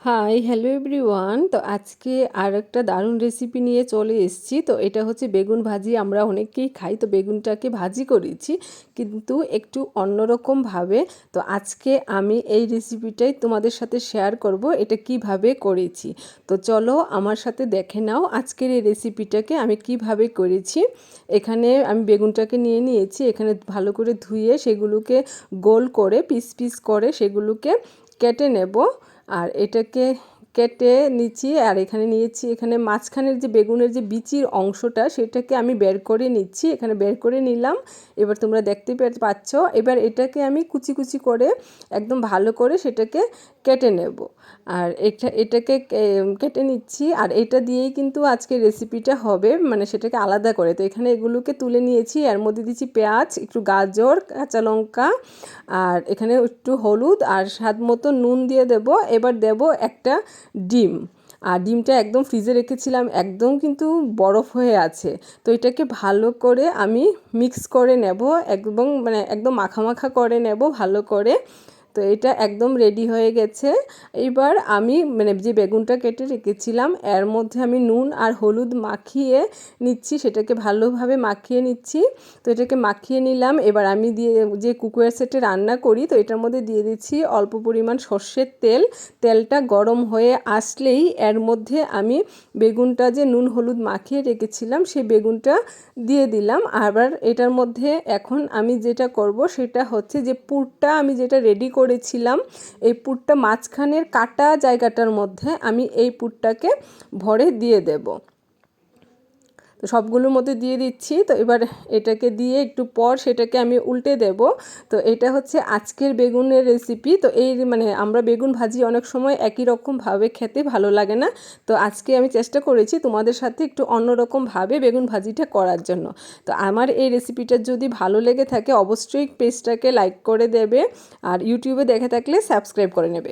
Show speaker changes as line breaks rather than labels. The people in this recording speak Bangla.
Hi hello everyone. তো আজকে আর একটা দারুণ রেসিপি নিয়ে চলে এসেছি। তো এটা হচ্ছে বেগুন ভাজি। আমরা অনেকেই খাই, তো বেগুনটাকে ভাজি করেছি কিন্তু একটু অন্যরকমভাবে। তো আজকে আমি এই রেসিপিটাই তোমাদের সাথে শেয়ার করব, এটা কিভাবে করেছি। তো চলো আমার সাথে দেখে নাও আজকের এই রেসিপিটাকে আমি কিভাবে করেছি। এখানে আমি বেগুনটাকে নিয়ে নিয়েছি, এখানে ভালো করে ধুয়ে সেগুলোকে গোল করে পিস পিস করে সেগুলোকে কেটে নেব। আর এটাকে কেটে নিচ্ছি, আর এখানে নিয়েছি, এখানে মাঝখানের যে বেগুনের যে বিচির অংশটা সেটাকে আমি বের করে নিচ্ছি, এখানে বের করে নিলাম। এবার তোমরা দেখতে পাচ্ছ। এবার এটাকে আমি কুচি কুচি করে একদম ভালো করে সেটাকে কেটে নেব। আর এটাকে কেটে নিচ্ছি, আর এটা দিয়েই কিন্তু আজকে রেসিপিটা হবে, মানে সেটাকে আলাদা করে। তো এখানে এগুলোকে তুলে নিয়েছি, এর মধ্যে দিচ্ছি পেঁয়াজ, একটু গাজর, কাঁচা লঙ্কা, আর এখানে একটু হলুদ আর স্বাদ মতো নুন দিয়ে দেব। এবার দেব একটা ডিম, আর ডিমটা একদম ফ্রিজে রেখেছিলাম, একদম কিন্তু বরফ হয়ে আছে। তো এটাকে ভালো করে আমি মিক্স করে নেব, একদম মানে একদম মাখা মাখা করে নেব ভালো করে। তো এটা একদম রেডি হয়ে গেছে। এইবার আমি মানে যে বেগুনটা কেটে রেখেছিলাম এর মধ্যে আমি নুন আর হলুদ মাখিয়ে নিচ্ছি, সেটাকে ভালোভাবে মাখিয়ে নিচ্ছি। তো এটাকে মাখিয়ে নিলাম। এবার আমি দিয়ে যে কুকার সেটে রান্না করি, তো এটার মধ্যে দিয়ে দিচ্ছি অল্প পরিমাণ সর্ষের তেল। তেলটা গরম হয়ে আসলেই এর মধ্যে আমি বেগুনটা যে নুন হলুদ মাখিয়ে রেখেছিলাম সেই বেগুনটা দিয়ে দিলাম। আবার এটার মধ্যে এখন আমি যেটা করব সেটা হচ্ছে যে পুরটা আমি যেটা রেডি করেছিলাম, এই পুরটা মাঝখানের কাটা জায়গাটার মধ্যে আমি এই পুরটাকে ভরে দিয়ে দেব। তো সবগুলোর মধ্যে দিয়ে দিচ্ছি। তো এবার এটাকে দিয়ে একটু পর সেটাকে আমি উল্টে দেব। তো এটা হচ্ছে আজকের বেগুনের রেসিপি। তো এই মানে আমরা বেগুন ভাজি অনেক সময় একই রকমভাবে খেতে ভালো লাগে না। তো আজকে আমি চেষ্টা করেছি তোমাদের সাথে একটু অন্যরকমভাবে বেগুন ভাজিটা করার জন্য। তো আমার এই রেসিপিটা যদি ভালো লেগে থাকে অবশ্যই পেজটাকে লাইক করে দেবে, আর ইউটিউবে দেখে থাকলে সাবস্ক্রাইব করে নেবে।